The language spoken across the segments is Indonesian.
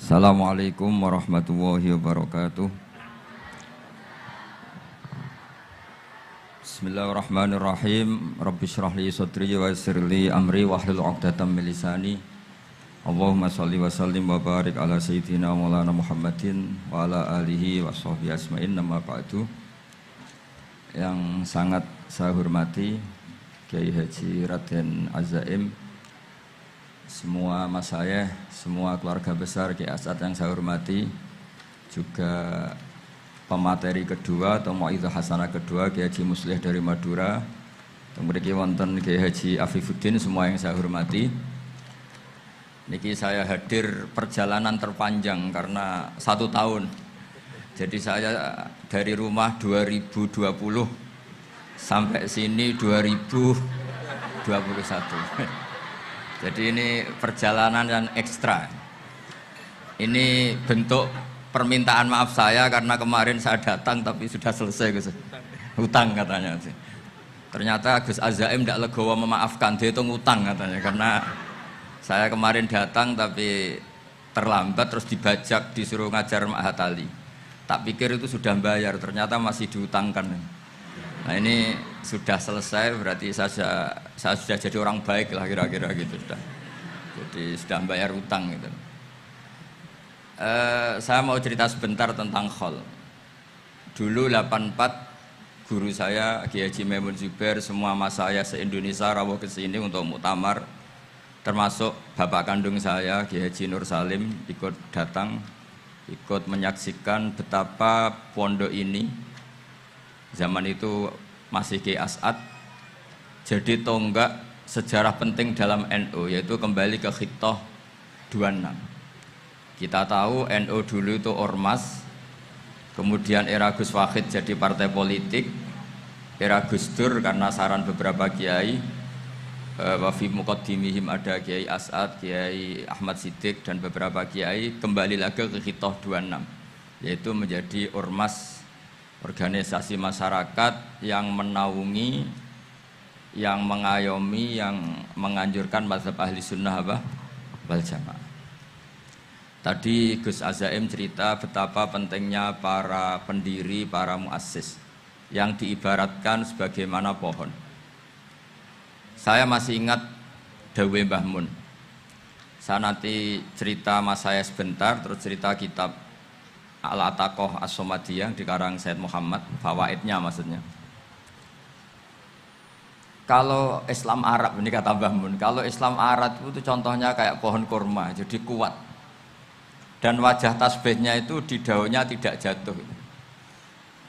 Assalamualaikum warahmatullahi wabarakatuh. Bismillahirrahmanirrahim. Rabbi shrah li sadri wa yassir li amri wahlul 'uqdatam min lisani. Allahumma shalli wa sallim wa barik ala sayyidina Maulana Muhammadin wa ala alihi wa sahbihi asma'in. Nama ba'du. Yang sangat saya hormati Kiai Haji Raden Azaim, semua masyayikh, semua keluarga besar Kiai As'ad yang saya hormati, juga pemateri kedua atau Mau'izah Hasanah kedua Kiai Haji Muslih dari Madura, kemudian wonten Kiai Haji Afifuddin, semua yang saya hormati. Niki saya hadir perjalanan terpanjang karena 1 tahun. Jadi saya dari rumah 2020 sampai sini 2021. Jadi ini perjalanan yang ekstra. Ini bentuk permintaan maaf saya karena kemarin saya datang tapi sudah selesai Gus. Hutang katanya. Ternyata Gus Azaim tidak legowo memaafkan, dia itu ngutang katanya, karena saya kemarin datang tapi terlambat terus dibajak disuruh ngajar Ma'had Ali. Tak pikir itu sudah bayar, ternyata masih diutangkan. Nah ini sudah selesai, berarti saya sudah jadi orang baik lah kira-kira gitu sudah. Jadi sudah bayar utang gitu. Saya mau cerita sebentar tentang khol. Dulu 84 guru saya Kiai Haji Maimun Zubair, semua mas saya se-Indonesia rawuh ke sini untuk muktamar, termasuk bapak kandung saya Kiai Haji Nur Salim ikut datang, ikut menyaksikan betapa pondok ini zaman itu masih Kiai As'ad jadi tonggak sejarah penting dalam NU, yaitu kembali ke Khittah 26. Kita tahu NU dulu itu ormas, kemudian era Gus Wahid jadi partai politik, era Gus Dur karena saran beberapa kiai, wa fi muqaddimihim ada Kiai As'ad, Kiai Ahmad Siddiq dan beberapa kiai, kembali lagi ke Khittah 26, yaitu menjadi ormas, organisasi masyarakat yang menaungi, yang mengayomi, yang menganjurkan mazhab ahli sunnah wal jamaah. Tadi Gus Azaim cerita betapa pentingnya para pendiri, para muassis yang diibaratkan sebagaimana pohon. Saya masih ingat Dawe Mbah Mun. Saya nanti cerita mas saya sebentar, terus cerita kitab Al-Ataqah As-Somadiyah dikarang Said Muhammad, fawaidnya maksudnya. Kalau Islam Arab, ini kata Mbah Mun, kalau Islam Arab itu contohnya kayak pohon kurma, jadi kuat. Dan wajah tasbihnya itu di daunnya tidak jatuh.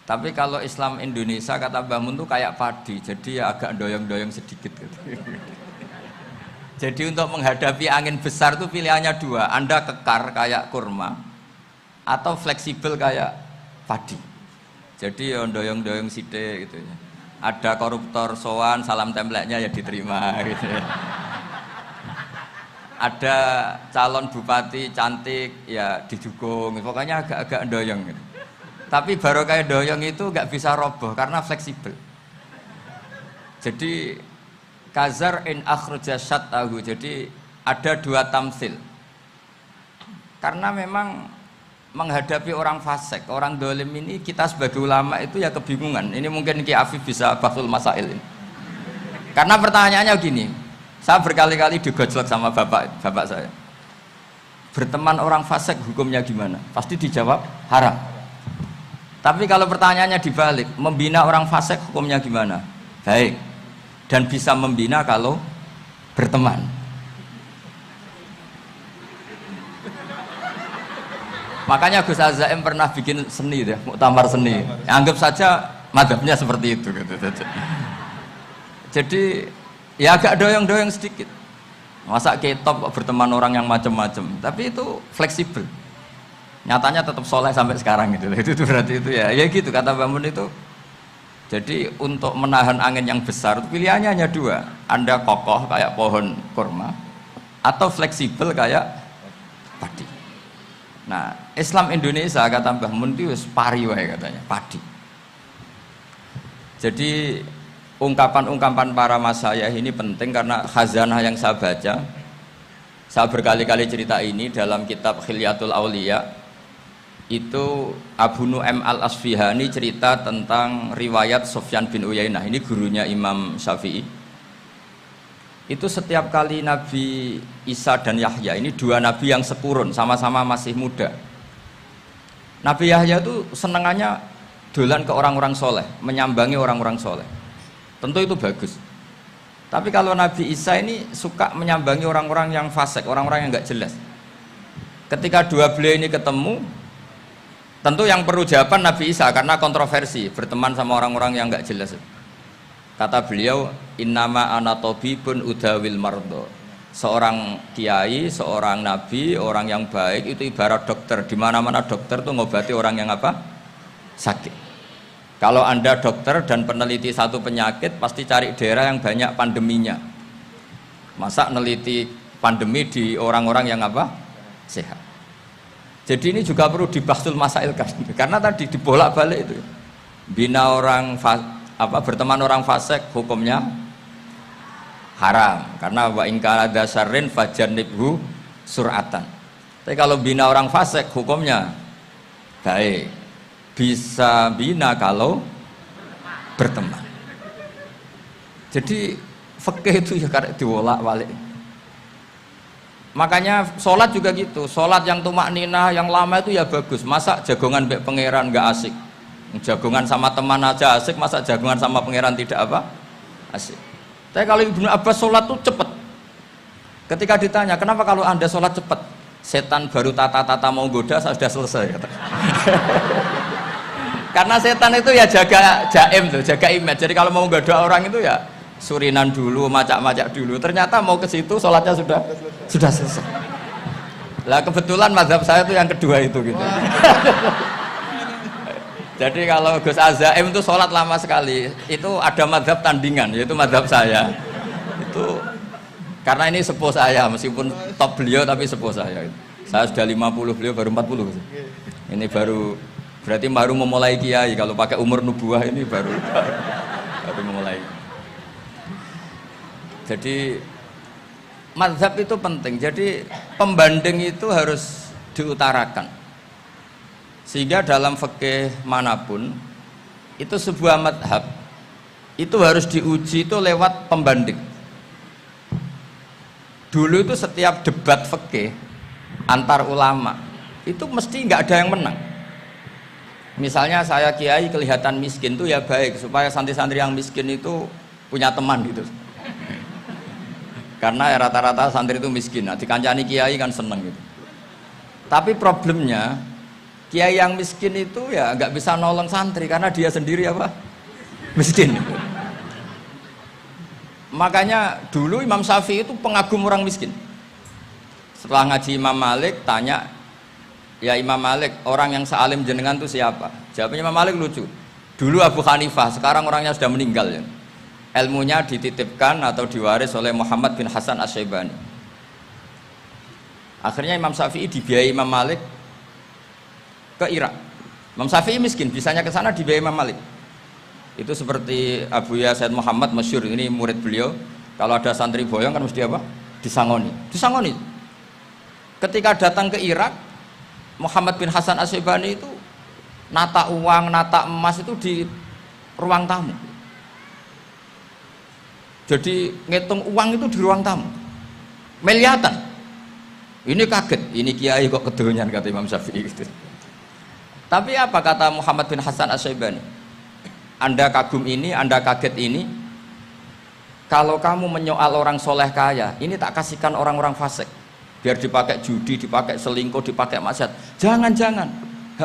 Tapi kalau Islam Indonesia kata Mbah Mun itu kayak padi, jadi ya agak doyong-doyong sedikit gitu. Jadi untuk menghadapi angin besar itu pilihannya 2, Anda kekar kayak kurma atau fleksibel kayak padi. Jadi ya doyong-doyong sithik gitu ya. Ada koruptor sowan, salam templeknya ya diterima gitu ya. Ada calon bupati cantik ya didukung, pokoknya agak-agak doyong gitu. Tapi baru kayak doyong itu nggak bisa roboh karena fleksibel. Jadi kazar in akhraja syatahu, jadi ada 2 tamsil. Karena memang menghadapi orang fasik, orang dolim ini, kita sebagai ulama itu ya kebingungan. Ini mungkin Ki Afif bisa bahsul masail ini. Karena pertanyaannya gini, saya berkali-kali digojlok sama bapak saya. Berteman orang fasik hukumnya gimana? Pasti dijawab haram. Tapi kalau pertanyaannya dibalik, membina orang fasik hukumnya gimana? Baik. Dan bisa membina kalau berteman. Makanya Gus Azaim pernah bikin seni deh, muktamar seni. Anggap saja madhabnya seperti itu gitu. Jadi ya agak doyong-doyong sedikit. Masa ketop berteman orang yang macam-macam, tapi itu fleksibel. Nyatanya tetap soleh sampai sekarang gitu. Itu berarti itu ya gitu kata Bamun itu. Jadi untuk menahan angin yang besar pilihannya hanya 2. Anda kokoh kayak pohon kurma atau fleksibel kayak padi. Nah, Islam Indonesia kata Mbah Mun itu pari wae katanya, padi. Jadi ungkapan-ungkapan para masyayikh ini penting karena khazanah yang saya baca Saya berkali-kali cerita ini dalam kitab Khilyatul Auliya. Itu Abu Nu'aim al-Asfihani cerita tentang riwayat Sufyan bin Uyainah. Ini gurunya Imam Syafi'i. Itu setiap kali Nabi Isa dan Yahya, ini dua nabi yang sekurun, sama-sama masih muda. Nabi Yahya itu senengannya dolan ke orang-orang soleh, menyambangi orang-orang soleh. Tentu itu bagus. Tapi kalau Nabi Isa ini suka menyambangi orang-orang yang fasik, orang-orang yang nggak jelas. Ketika dua beliau ini ketemu, tentu yang perlu jawaban Nabi Isa karena kontroversi, berteman sama orang-orang yang nggak jelas. Kata beliau, innama ana tabibun udawil mardo. Seorang kiai, seorang nabi, orang yang baik itu ibarat dokter. Di mana-mana dokter tuh ngobati orang yang apa? Sakit. Kalau Anda dokter dan peneliti satu penyakit, pasti cari daerah yang banyak pandeminya. Masa neliti pandemi di orang-orang yang apa? Sehat. Jadi ini juga perlu dibahsul masailkan, karena tadi dibolak-balik itu. Bina orang berteman orang fasik hukumnya haram, karena wa in kana dasarrin fajannibhu sur'atan. Tapi kalau bina orang fasik hukumnya baik. Bisa bina kalau berteman. Jadi fikih itu ya karena dibolak-balik. Makanya sholat juga gitu, sholat yang tumak ninah yang lama itu ya bagus. Masa jagongan mbek pangeran nggak asik, jagongan sama teman aja asik, masa jagongan sama pangeran tidak apa asik. Tapi kalau Ibnu Abbas sholat tuh cepet. Ketika ditanya kenapa kalau anda sholat cepet, setan baru tata-tata mau goda sudah selesai. Karena setan itu ya jaga jaim tuh, jaga image. Jadi kalau mau goda orang itu ya surinan dulu, macak-macak dulu. Ternyata mau ke situ sholatnya sudah selesai. Lah kebetulan mazhab saya itu yang kedua itu gitu. Jadi kalau Gus Azaim itu sholat lama sekali. Itu ada mazhab tandingan, yaitu mazhab saya. Itu karena ini sepuh saya, meskipun top beliau tapi sepuh saya. Saya sudah 50, beliau baru 40. Ini berarti baru memulai kiai. Kalau pakai umur nubuah ini baru memulai. Jadi mazhab itu penting. Jadi pembanding itu harus diutarakan. Sehingga dalam fikih manapun itu sebuah mazhab itu harus diuji itu lewat pembanding. Dulu itu setiap debat fikih antar ulama itu mesti nggak ada yang menang. Misalnya saya kiai kelihatan miskin tuh ya baik supaya santri-santri yang miskin itu punya teman gitu. Karena rata-rata santri itu miskin, nah dikancani kiai kan seneng gitu. Tapi problemnya kiai yang miskin itu ya nggak bisa nolong santri karena dia sendiri apa? Miskin. Makanya dulu Imam Syafi'i itu pengagum orang miskin. Setelah ngaji Imam Malik tanya, ya Imam Malik, orang yang sealim jenengan itu siapa? Jawabnya Imam Malik lucu. Dulu Abu Hanifah, sekarang orangnya sudah meninggal ya. Ilmunya dititipkan atau diwaris oleh Muhammad bin Hasan Asy-Syaibani. Akhirnya Imam Syafi'i dibiayai Imam Malik ke Irak. Imam Syafi'i miskin, bisanya ke sana dibiayai Imam Malik. Itu seperti Abu Ya Said Muhammad masyhur, ini murid beliau. Kalau ada santri boyong kan mesti apa? Disangoni. Ketika datang ke Irak, Muhammad bin Hasan Asy-Syaibani itu nata uang, nata emas itu di ruang tamu. Jadi ngitung uang itu di ruang tamu. Miliatan. Ini kaget, ini kiai kok kedonyan kata Imam Syafi'i gitu. Tapi apa kata Muhammad bin Hasan Asy-Syaibani? Anda kagum ini, Anda kaget ini. Kalau kamu menyoal orang soleh kaya, ini tak kasihkan orang-orang fasik. Biar dipakai judi, dipakai selingkuh, dipakai maksiat. Jangan-jangan.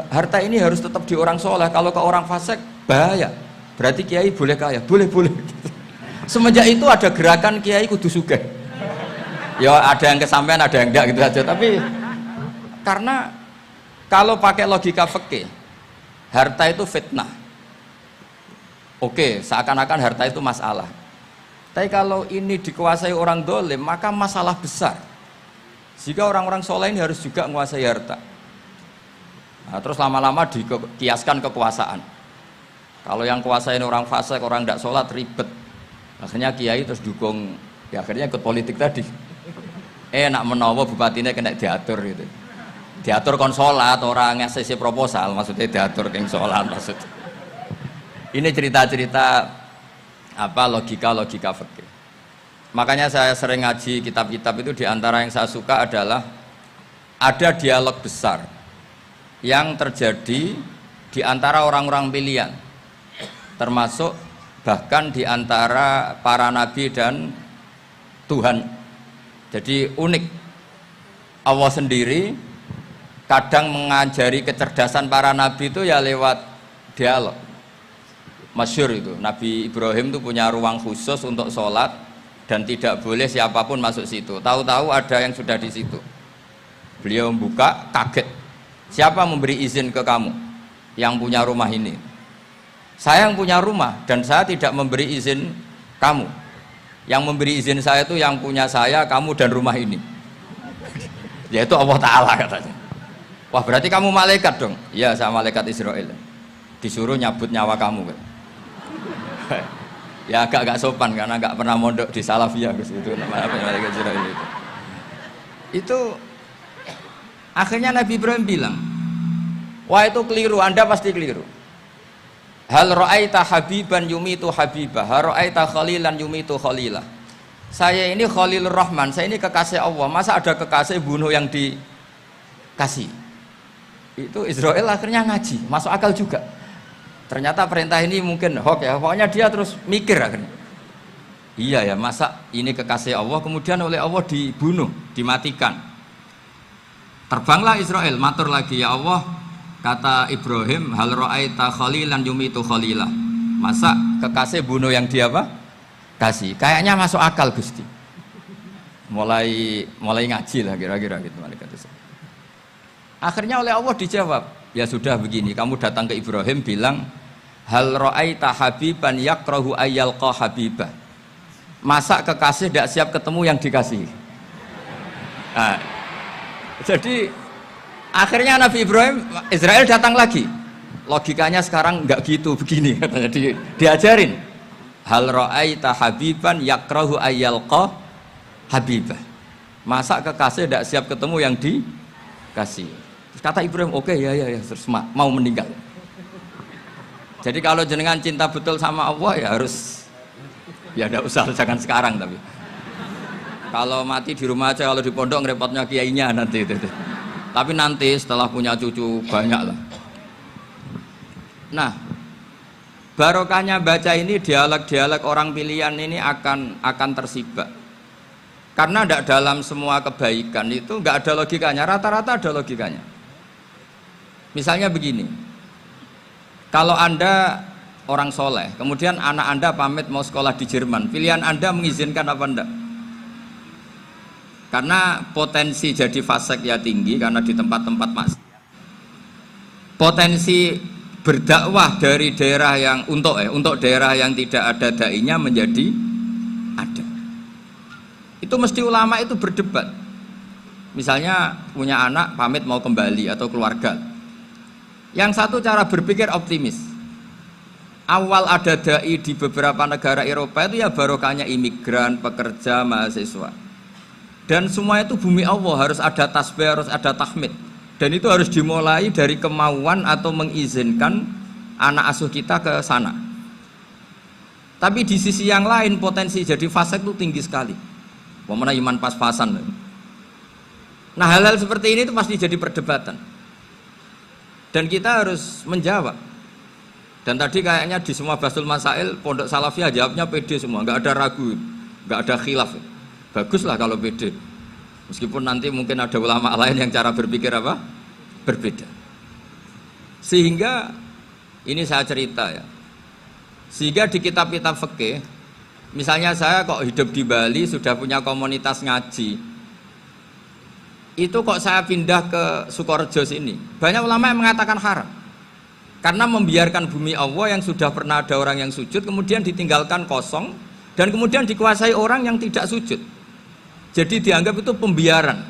Harta ini harus tetap di orang soleh. Kalau ke orang fasik, bahaya. Berarti kiai boleh kaya, boleh. Semenjak itu ada gerakan kiai kudu sugih. Ya ada yang kesampaian, ada yang enggak gitu aja. Tapi karena kalau pakai logika fikih, harta itu fitnah. Oke, seakan-akan harta itu masalah. Tapi kalau ini dikuasai orang dolim, maka masalah besar. Jika orang-orang soleh ini harus juga menguasai harta. Nah, terus lama-lama dikiaskan kekuasaan. Kalau yang kuasain orang fasik, orang tidak sholat ribet. Akhirnya kiai terus dukung, ya akhirnya ikut politik tadi. Nak menawa bupatine kena diatur gitu. Diatur kon salat orang ngasih proposal, maksudnya diatur keng salat maksud. Ini cerita-cerita apa logika fikih. Makanya saya sering ngaji kitab-kitab itu, diantara yang saya suka adalah ada dialog besar yang terjadi di antara orang-orang pilihan, termasuk bahkan di antara para nabi dan Tuhan. Jadi unik, Allah sendiri kadang mengajari kecerdasan para nabi itu ya lewat dialog. Masyhur itu, Nabi Ibrahim itu punya ruang khusus untuk sholat dan tidak boleh siapapun masuk situ. Tahu-tahu ada yang sudah di situ. Beliau membuka, kaget. Siapa memberi izin ke kamu yang punya rumah ini? Saya yang punya rumah dan saya tidak memberi izin kamu. Yang memberi izin saya itu yang punya saya, kamu dan rumah ini. Yaitu Allah Ta'ala katanya. Wah, berarti kamu malaikat dong? Iya, saya malaikat Israel. Disuruh nyabut nyawa kamu kan? Ya agak sopan karena nggak pernah mondok di Salafiyah itu namanya malaikat Israel itu. Itu akhirnya Nabi Ibrahim bilang, wah itu keliru, Anda pasti keliru. Hal ra'aita habiban yumitu habibah, hal ra'aita khalilan yumitu khalilah. Saya ini Khalilur Rahman, saya ini kekasih Allah. Masa ada kekasih bunuh yang dikasih? Itu Israel akhirnya ngaji, masuk akal juga. Ternyata perintah ini mungkin hoax ya, pokoknya dia terus mikir akhirnya. Iya ya, masa ini kekasih Allah kemudian oleh Allah dibunuh, dimatikan. Terbanglah Israel, matur lagi, ya Allah, kata Ibrahim, hal ra'aita khalilan yumitu khalilah. Masa kekasih bunuh yang dia apa? Kasih. Kayaknya masuk akal Gusti. Mulai ngaji lah kira-kira gitu malaikat itu. Akhirnya oleh Allah dijawab, ya sudah begini, kamu datang ke Ibrahim bilang, hal ra'aita habiban yakrahu ayyalqa habibah. Masa kekasih tidak siap ketemu yang dikasih. Nah, jadi akhirnya Nabi Ibrahim, Israel datang lagi. Logikanya sekarang enggak gitu, begini katanya diajarin. Hal ra'aita habiban yakrahu ayyalqa habibah. Masa kekasih tidak siap ketemu yang dikasih. Terus kata Ibrahim, oke, ya terus mau meninggal. Jadi kalau jenengan cinta betul sama Allah ya harus, ya tidak usah, jangan sekarang tapi. Kalau mati di rumah aja, kalau di pondok ngerepotnya kiainya nanti itu. Tapi nanti setelah punya cucu banyak lah. Nah, barokahnya baca ini, dialog-dialog orang pilihan ini akan tersibak. Karena tidak dalam semua kebaikan itu nggak ada logikanya, rata-rata ada logikanya. Misalnya begini, kalau Anda orang soleh, kemudian anak Anda pamit mau sekolah di Jerman, pilihan Anda mengizinkan apa enggak? Karena potensi jadi fasik ya tinggi, karena di tempat-tempat maksiat. Potensi berdakwah dari daerah yang untuk daerah yang tidak ada dai-nya menjadi ada. Itu mesti ulama itu berdebat. Misalnya punya anak pamit mau kembali atau keluarga. Yang satu cara berpikir optimis. Awal ada dai di beberapa negara Eropa itu ya barokahnya imigran, pekerja, mahasiswa. Dan semua itu bumi Allah, harus ada tasbih, harus ada tahmid. Dan itu harus dimulai dari kemauan atau mengizinkan anak asuh kita ke sana. Tapi di sisi yang lain potensi jadi fasik itu tinggi sekali. Pemana iman pas-pasan. Nah hal-hal seperti ini itu pasti jadi perdebatan. Dan kita harus menjawab. Dan tadi kayaknya di semua Basul Masail Pondok Salafiyah jawabnya pede semua, nggak ada ragu, nggak ada khilaf. Baguslah kalau pede. Meskipun nanti mungkin ada ulama lain yang cara berpikir apa? Berbeda. Sehingga ini saya cerita ya. Sehingga di kitab-kitab fikih, misalnya saya kok hidup di Bali sudah punya komunitas ngaji. Itu kok saya pindah ke Sukorejo sini. Banyak ulama yang mengatakan haram. Karena membiarkan bumi Allah yang sudah pernah ada orang yang sujud kemudian ditinggalkan kosong dan kemudian dikuasai orang yang tidak sujud. Jadi dianggap itu pembiaran.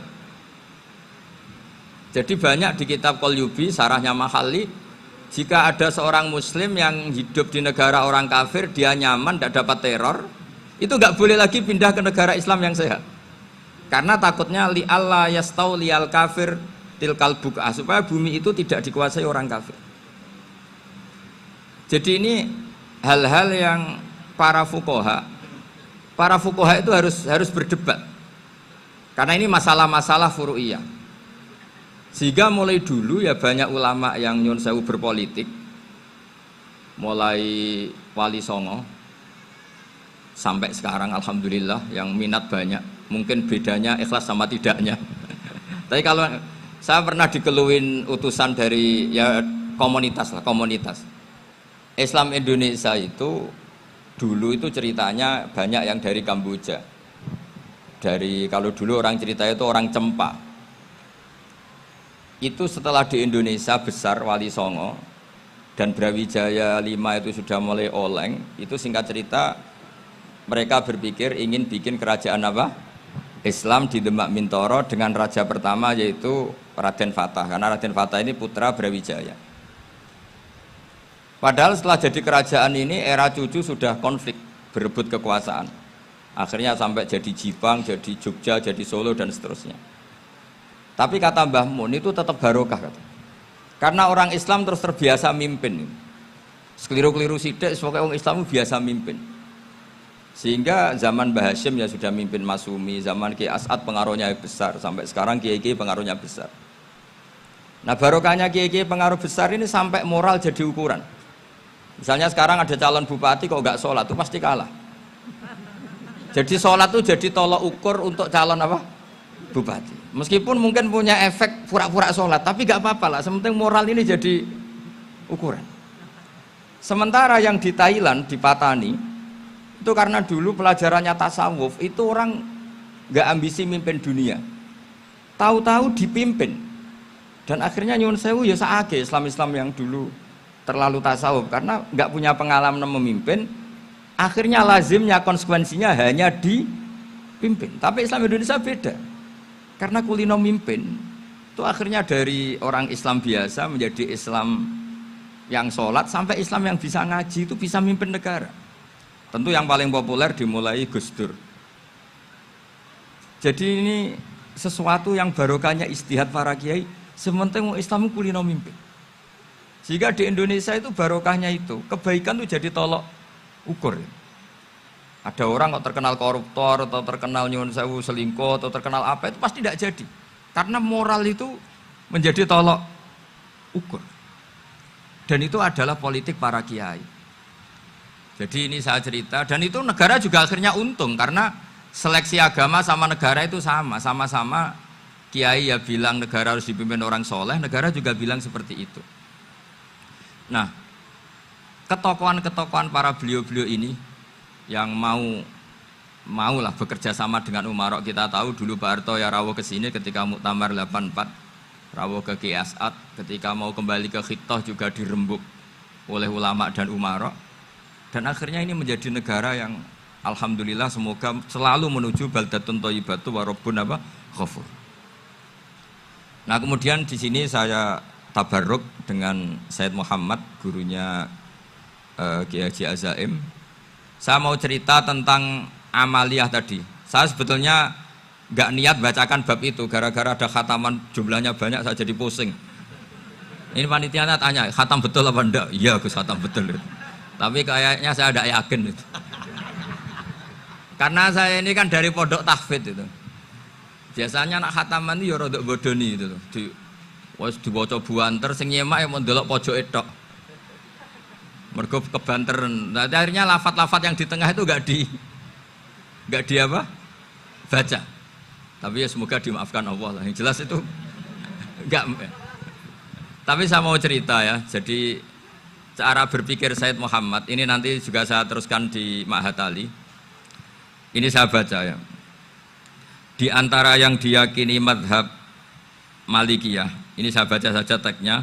Jadi banyak di kitab Qalyubi, sarahnya Mahalli, jika ada seorang muslim yang hidup di negara orang kafir, dia nyaman, tidak dapat teror, itu nggak boleh lagi pindah ke negara Islam yang sehat. Karena takutnya li alla yastau liyal kafir tilkal buka, supaya bumi itu tidak dikuasai orang kafir. Jadi ini hal-hal yang para fuqaha itu harus berdebat. Karena ini masalah-masalah furu'iyah. Sehingga mulai dulu ya banyak ulama yang nyun sewu berpolitik, mulai Wali Songo sampai sekarang alhamdulillah yang minat banyak. Mungkin bedanya ikhlas sama tidaknya. Tapi kalau saya pernah dikeluhin utusan dari ya komunitas. Islam Indonesia itu dulu itu ceritanya banyak yang dari Kamboja. Kalau dulu orang cerita itu orang Cempa. Itu setelah di Indonesia besar Wali Songo dan Brawijaya 5 itu sudah mulai oleng, itu singkat cerita mereka berpikir ingin bikin kerajaan apa? Islam di Demak Mintoro dengan raja pertama yaitu Raden Fatah, karena Raden Fatah ini putra Brawijaya. Padahal setelah jadi kerajaan ini era cucu sudah konflik, berebut kekuasaan. Akhirnya sampai jadi Jipang, jadi Jogja, jadi Solo dan seterusnya. Tapi kata Mbah Mun itu tetap barokah kata. Karena orang Islam terus terbiasa mimpin. Sekeliru-keliru sidik, pokoknya orang Islam biasa mimpin. Sehingga zaman Mbah Hashim ya sudah mimpin Masumi, zaman Ki As'ad pengaruhnya besar, sampai sekarang Kiai pengaruhnya besar. Nah barokahnya Kiai pengaruh besar ini sampai moral jadi ukuran. Misalnya sekarang ada calon bupati kok nggak sholat, itu pasti kalah. Jadi sholat itu jadi tolok ukur untuk calon apa? Bupati. Meskipun mungkin punya efek pura-pura sholat, tapi nggak apa-apa lah. Sementing moral ini jadi ukuran. Sementara yang di Thailand, di Patani, itu karena dulu pelajarannya tasawuf, itu orang nggak ambisi mimpin dunia. Tahu-tahu dipimpin. Dan akhirnya nyuwun sewu ya saake Islam-Islam yang dulu terlalu tasawuf karena nggak punya pengalaman memimpin, akhirnya lazimnya konsekuensinya hanya dipimpin. Tapi Islam Indonesia beda, karena kulino mimpin itu akhirnya dari orang Islam biasa menjadi Islam yang sholat sampai Islam yang bisa ngaji, itu bisa mimpin negara. Tentu yang paling populer dimulai Gus Dur. Jadi ini sesuatu yang barokahnya istihad para kiai, sementing Islam kulino mimpin. Sehingga di Indonesia itu barokahnya itu, kebaikan itu jadi tolok ukur. Ada orang kok terkenal koruptor atau terkenal nyuwun sewu selingkuh atau terkenal apa, itu pasti tidak jadi. Karena moral itu menjadi tolok ukur. Dan itu adalah politik para kiai. Jadi ini saya cerita, dan itu negara juga akhirnya untung karena seleksi agama sama negara itu sama-sama kiai ya bilang negara harus dipimpin orang soleh, negara juga bilang seperti itu. Nah, ketokohan-ketokohan para beliau-beliau ini yang maulah bekerja sama dengan umarok. Kita tahu dulu Pak Harto ya rawuh ke sini ketika Muktamar 84, rawuh ke Ki As'ad, ketika mau kembali ke Khittah juga dirembuk oleh ulama dan umarok. Dan akhirnya ini menjadi negara yang alhamdulillah semoga selalu menuju baldatun thayyibatu wa rabbun ghafur. Nah, kemudian di sini saya tabarruk dengan Said Muhammad, gurunya Kiai Haji Azaim. Saya mau cerita tentang amaliyah tadi. Saya sebetulnya nggak niat bacakan bab itu, gara-gara ada khataman jumlahnya banyak saya jadi pusing. Ini panitianya tanya, khatam betul apa enggak? Iya Gus, khatam betul. Tapi kayaknya saya tidak yakin itu. Karena saya ini kan dari pondok tahfidz itu. Biasanya anak khataman itu ya rodok bodoni itu. Wes dibaca buanter sing nyemak yang mendelok pojoke tok. Mergo kebanteran. Nah, akhirnya lafat-lafat yang di tengah itu enggak di apa? Baca. Tapi ya semoga dimaafkan Allah lah. Yang jelas itu enggak. Tapi saya mau cerita ya. Jadi cara berpikir Said Muhammad ini nanti juga saya teruskan di Ma'had Ali. Ini saya baca ya. Di antara yang diyakini madhab Malikiyah, ini saya baca saja teksnya.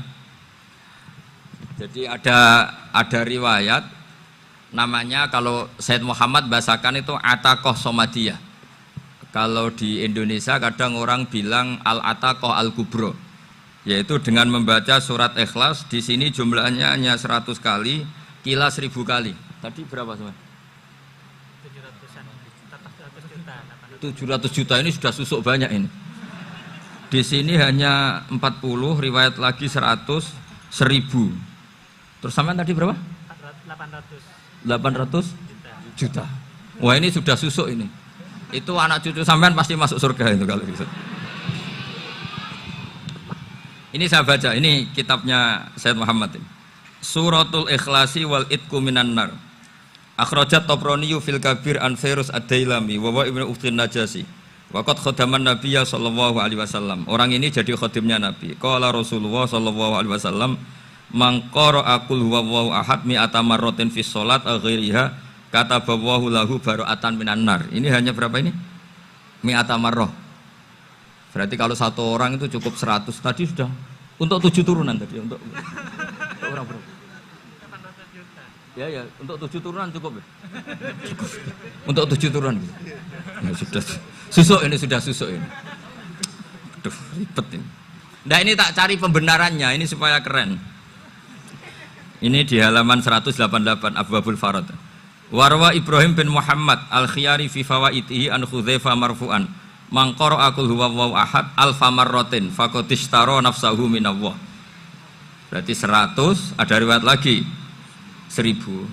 Jadi ada riwayat namanya, kalau Said Muhammad bahasakan itu Ataqoh Somadiyah. Kalau di Indonesia kadang orang bilang Al-Ataqoh Al-Kubro, yaitu dengan membaca surat Ikhlas. Di sini jumlahnya hanya 100 kali, Kila 1000 kali. Tadi berapa semua? 700-an, 700 juta. 700 juta ini sudah susuk banyak ini. Di sini hanya 40, riwayat lagi 100, 1000. Terus sampean tadi berapa? 800 juta. Wah ini sudah susuk ini. Itu anak cucu sampean pasti masuk surga itu kalau gitu. Ini saya baca, ini kitabnya Sayyid Muhammad ini. Suratul Ikhlasi wal Itqu minan nar. Akhrajat Tabrani fil Kabir an Fairuz ad-Dailami wa Ibnu Uftin Najasi. Waqat khadaman Nabiyya sallallahu alaihi wasallam. Orang ini jadi khadimnya Nabi. Qala Rasulullah sallallahu alaihi wasallam, "Man qara'a qul huwallahu ahad mi'ata marratin fi shalat ghairiha katabahu lahu bara'atan minan nar." Ini hanya berapa ini? Mi'ata marrah. Berarti kalau satu orang itu cukup 100. Tadi sudah untuk 7 turunan tadi untuk orang berapa? 800 juta. Ya, untuk 7 turunan cukup ya? Cukup. Untuk 7 turunan gitu. Ya, sudah susuk ini, sudah susuk ini. Aduh, ribet ini. Nah ini tak cari pembenarannya, ini supaya keren. Ini di halaman 188 Abwabul Farad. Warwa Ibrahim bin Muhammad al-Khiyari fi fawaitihi an Hudzaifah marfu'an. Man qara'a qul huwallahu ahad alfa marratin faqad ishtara nafsahu minallah. Berarti 100, ada riwayat lagi 1000.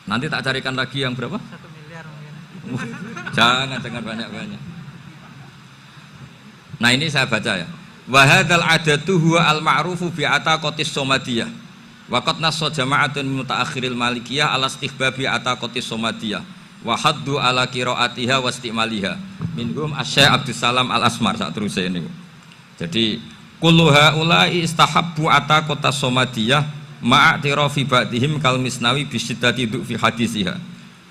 Nanti tak carikan lagi yang berapa? 1 miliar mungkin. Jangan banyak-banyak. Nah ini saya baca ya. Wa hadzal adatu huwa al-ma'rufu bi ataqatis somadiyah. Wa qad nassa jama'atun mutaakhiril malikiyah ala istihbabi ataqatis somadiyah. Wa haddu ala qiraatiha wa istimaliha. Minhum Asy-Syaikh Abdus Salam Al-Asmar sak terusé niku. Jadi kullu haula'i istahabbu ataqatas somadiyah ma'atirafi ba'dihim kal misnawi bi syiddati fi hadisiha.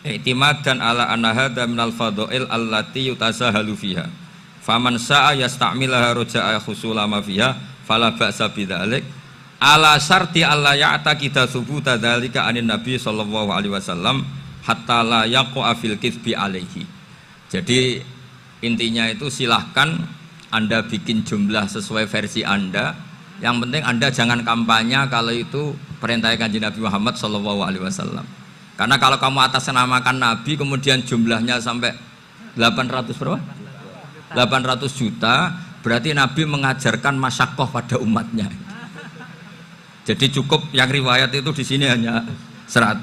I'timadan ala anna hadza minal fadha'il allati yutasahalu fiha. Faman sa'a yasta'milaha roja'a khusula ma fiha fala ba'sa bidzalik ala syarti alla ya'taqida thubuta dzalika anin nabi sallallahu alaihi wasallam hatta la yaqa fil kitsbi alaihi. Jadi intinya itu silahkan Anda bikin jumlah sesuai versi Anda. Yang penting Anda jangan kampanye kalau itu perintah Kanjeng Nabi Muhammad sallallahu alaihi wasallam. Karena kalau kamu atasnamakan Nabi kemudian jumlahnya sampai 800 berapa? 800 juta, berarti Nabi mengajarkan masyaqqah pada umatnya. Jadi cukup yang riwayat itu di sini hanya 100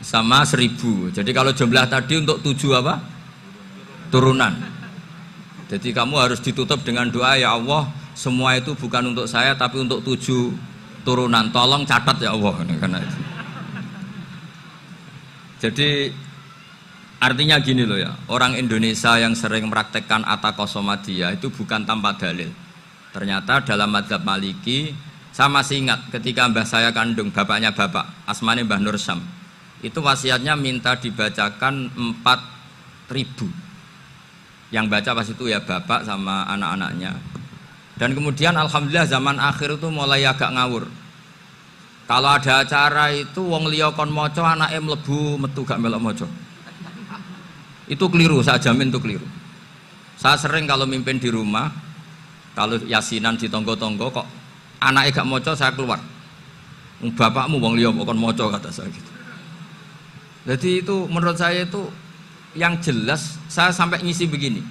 sama 1000. Jadi kalau jumlah tadi untuk 7 apa? Turunan. Jadi kamu harus ditutup dengan doa, ya Allah, semua itu bukan untuk saya tapi untuk 7 turunan. Tolong catat ya Allah. Karena itu. Jadi artinya gini loh ya, orang Indonesia yang sering mempraktekkan ataqosomadiyah itu bukan tanpa dalil. Ternyata dalam madzhab Maliki, saya masih ingat ketika mbah saya kandung, bapaknya bapak, asmane Mbah Nur Syam, itu wasiatnya minta dibacakan 4000. Yang baca pas itu ya bapak sama anak-anaknya. Dan kemudian alhamdulillah zaman akhir itu mulai agak ngawur. Kalau ada acara itu wong liya kon maca anake mlebu metu gak melok maca. Itu keliru, saya jamin itu keliru. Saya sering kalau mimpin di rumah, kalau yasinan di tonggo-tonggo kok anaknya gak maca, saya keluar. Bapakmu wong liya kon maca kata saya gitu. Jadi itu menurut saya itu yang jelas, saya sampai ngisi begini.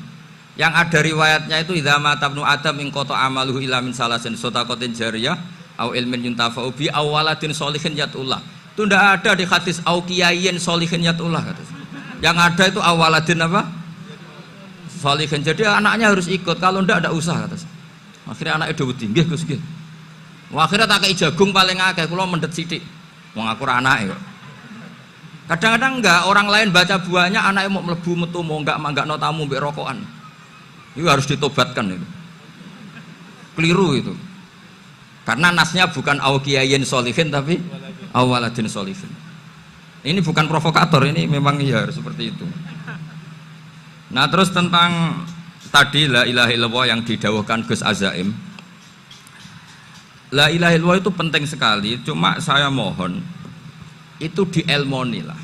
Yang ada riwayatnya itu idza mata ibnu adam in qata amaluhu illa min salasin shadaqatin jariyah au ilmin yuntafa'u bi awaladin sholihin yatullah. Itu ndak ada di hadis au kiyayin sholihin yatullah kata. Yang ada itu awaladin apa? Sholihin. Jadi anaknya harus ikut, kalau ndak ada usah kata. Akhirnya anaknya do wedi, nggih Gus nggih. Akhirnya tak kei jagung paling akeh, kula mendet sithik. Wong aku ora anake kok. Kadang-kadang enggak, orang lain baca buahnya anaknya mau mlebu metu mau enggak no tamu mbek rokokan. Itu harus ditobatkan itu. Keliru itu. Karena nasnya bukan auqiyayin sholihin tapi awaladin sholihin. Ini bukan provokator, ini memang ya seperti itu. Nah terus tentang tadi la ilaha illallah yang didawuhkan Gus Azaim. La ilaha illallah itu penting sekali, cuma saya mohon itu dielmoni lah.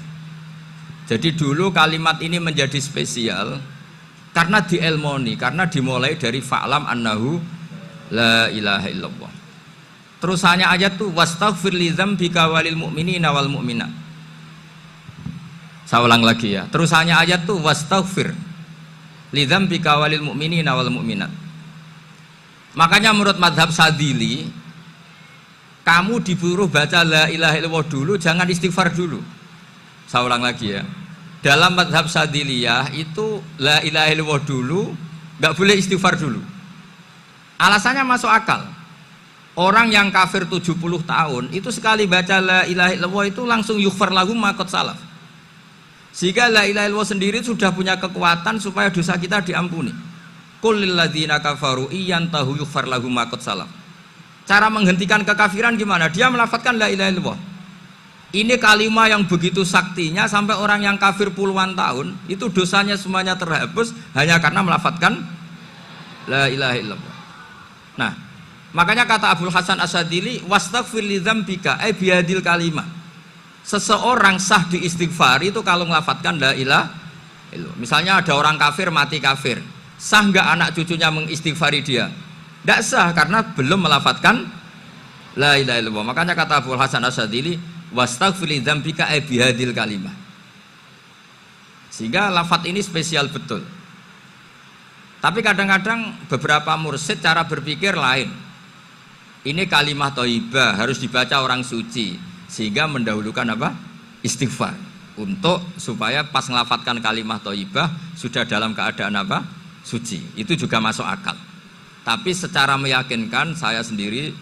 Jadi dulu kalimat ini menjadi spesial karena dielmoni, karena dimulai dari fa'lam annahu la ilaha illallah. Terusannya ayat tuh wastaghfir li dzambika walil mu'minina wal mu'minat. Saya ulang lagi ya. Terusannya ayat tuh wastaghfir lidzambika walil mu'minina wal mu'minat. Makanya menurut madhab Sadili, kamu disuruh baca la ilaha illallah dulu, jangan istighfar dulu. Saya ulang lagi ya. Dalam madhab Sadiliyah itu la ilaha illallah dulu, nggak boleh istighfar dulu. Alasannya masuk akal. Orang yang kafir 70 tahun itu sekali baca la ilaha illallah itu langsung yughfar lahum ma qad salaf. Sehingga la ilaha illallah sendiri sudah punya kekuatan supaya dosa kita diampuni. Qul lil ladzina kafaru iyantahu yughfar lahum ma qad salaf. Cara menghentikan kekafiran gimana? Dia melafadzkan la ilaha illallah. Ini kalimat yang begitu saktinya sampai orang yang kafir puluhan tahun itu dosanya semuanya terhapus hanya karena melafadzkan la ilaha illallah. Nah, makanya kata Abdul Hasan Asadili, wastaghfir lidzambika ay bihadil kalimah. Seseorang sah diistighfar itu kalau melafadzkan la ilaha illallah. Misalnya ada orang kafir mati kafir, sah nggak anak cucunya mengistighfari dia? Tidak sah karena belum melafadzkan la ilaha illallah. Makanya kata Abdul Hasan Asadili, wastaghfir lidzambika ay bihadil kalimah. Sehingga lafadz ini spesial betul. Tapi kadang-kadang beberapa mursyid cara berpikir lain. Ini kalimah thayyibah harus dibaca orang suci, sehingga mendahulukan apa? Istighfar. Untuk supaya pas ngelafatkan kalimah thayyibah sudah dalam keadaan apa? Suci. Itu juga masuk akal. Tapi secara meyakinkan saya sendiri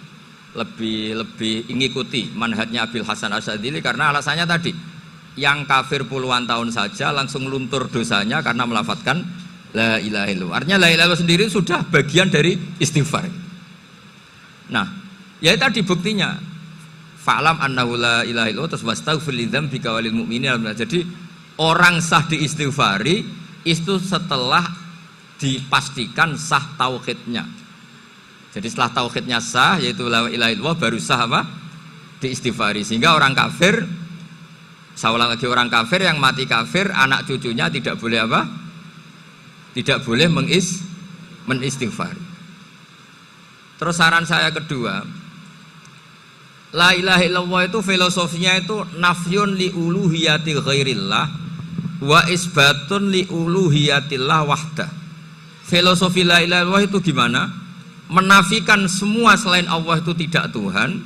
lebih mengikuti manhajnya Abil Hasan Asyadzili karena alasannya tadi, yang kafir puluhan tahun saja langsung luntur dosanya karena melafadzkan la ilaha illallah. Artinya la ilaha illallah sendiri sudah bagian dari istighfar. Nah, ya tadi buktinya fa'lam annahu la ilaha illallah terus wastaghfir lidzambika walil mu'minina. Jadi orang sah diistighfari itu setelah dipastikan sah tauhidnya. Jadi setelah tauhidnya sah yaitu la ilaha illallah baru sah apa? Diistighfari. Sehingga orang kafir, saya ulang lagi, orang kafir yang mati kafir anak cucunya tidak boleh apa? Tidak boleh menistighfari. Terus saran saya kedua, la ilaha illallah itu filosofinya itu nafyun li uluhiyati ghairillah wa isbatun li uluhiyatillah wahdah. Filosofi la ilaha illallah itu gimana? Menafikan semua selain Allah itu tidak Tuhan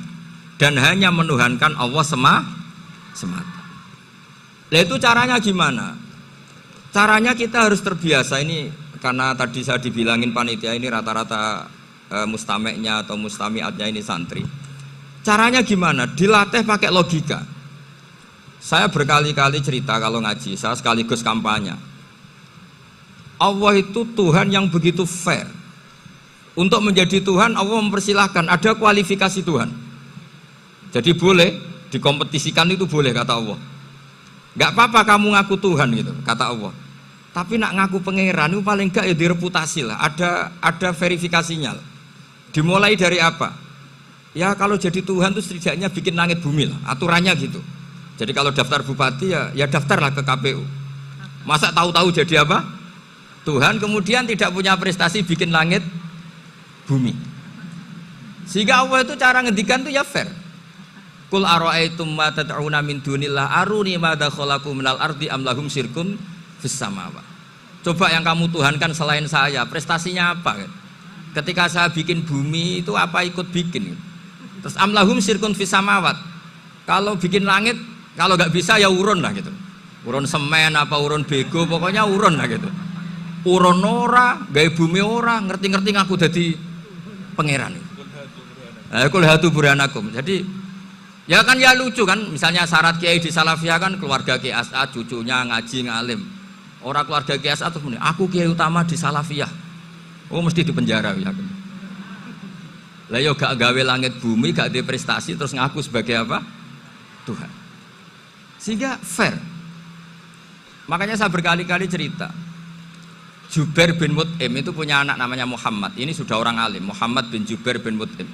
dan hanya menuhankan Allah semata. Nah itu caranya gimana? Caranya kita harus terbiasa ini, karena tadi saya dibilangin panitia ini rata-rata mustameknya atau mustamiatnya ini santri. Caranya gimana? Dilatih pakai logika. Saya berkali-kali cerita kalau ngaji, saya sekaligus kampanye. Allah itu Tuhan yang begitu fair. Untuk menjadi Tuhan Allah mempersilahkan, ada kualifikasi Tuhan. Jadi boleh dikompetisikan, itu boleh kata Allah. Gak apa-apa kamu ngaku Tuhan gitu kata Allah. Tapi nak ngaku pangeran itu paling gak ya direputasi lah, ada verifikasinya. Dimulai dari apa? Ya kalau jadi Tuhan itu setidaknya bikin langit bumi lah, aturannya gitu. Jadi kalau daftar bupati ya daftarlah ke KPU. Masa tahu-tahu jadi apa? Tuhan kemudian tidak punya prestasi bikin langit bumi. Sehingga Allah itu cara ngendikan itu ya fair. Qul ara'aitum ma tad'una min dunillah aruni madza khalaqu minal ardi am lahum syirkun fis samawati. Coba yang kamu tuhankan selain saya, prestasinya apa? Ketika saya bikin bumi itu apa ikut bikin? Terus am lahum syirkun fis samawati. Kalau bikin langit, kalau nggak bisa ya urun lah gitu. Urun semen apa urun bego, pokoknya urun lah gitu. Urun ora, gawe bumi ora, ngerti-ngerti ngaku dadi pangeran. Kul hatu burhanakum. Jadi ya kan ya lucu kan, misalnya syarat kiai di Salafiyah kan keluarga Kiai As'ad, cucunya ngaji ngalim. Orang keluarga Kiai As'ad terus muni, aku kiai utama di Salafiyah. Oh mesti di penjara ya. Lah yo gak gawe langit bumi, gak ada prestasi terus ngaku sebagai apa? Tuhan. Sehingga fair. Makanya saya berkali-kali cerita. Jubair bin Mut'im itu punya anak namanya Muhammad. Ini sudah orang alim, Muhammad bin Jubair bin Mut'im.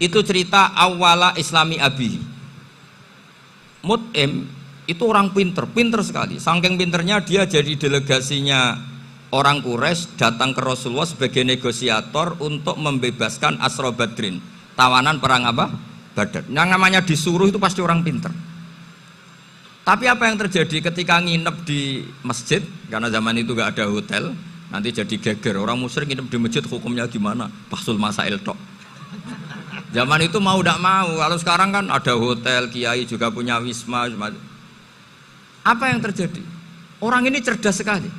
Itu cerita awala islami abihi. Mut'im itu orang pinter sekali. Saking pinternya dia jadi delegasinya orang Quraisy datang ke Rasulullah sebagai negosiator untuk membebaskan Asra Badrin, tawanan perang apa? Badar. Yang namanya disuruh itu pasti orang pinter. Tapi apa yang terjadi ketika nginep di masjid, karena zaman itu gak ada hotel, nanti jadi geger. Orang musyrik nginep di masjid hukumnya gimana? Bahsul masail tok. Zaman itu mau tidak mau. Kalau sekarang kan ada hotel, kiai juga punya wisma. Apa yang terjadi? Orang ini cerdas sekali.